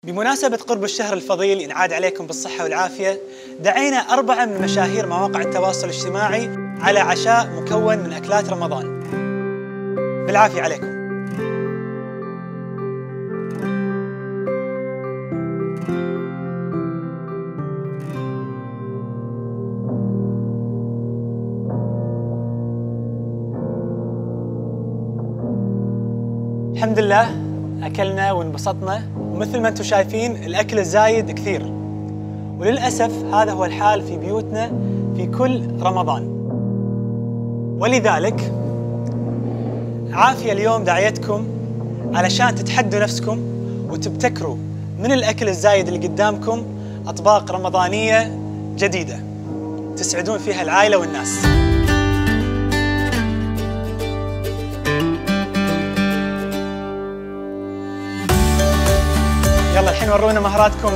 بمناسبة قرب الشهر الفضيل ينعاد عليكم بالصحة والعافية، دعينا 4 من مشاهير مواقع التواصل الاجتماعي على عشاء مكون من أكلات رمضان. بالعافية عليكم. الحمد لله أكلنا وانبسطنا، ومثل ما أنتم شايفين الأكل الزايد كثير، وللأسف هذا هو الحال في بيوتنا في كل رمضان. ولذلك عافية اليوم دعيتكم علشان تتحدوا نفسكم وتبتكروا من الأكل الزايد اللي قدامكم أطباق رمضانية جديدة تسعدون فيها العائلة والناس. يلا الحين ورونا مهاراتكم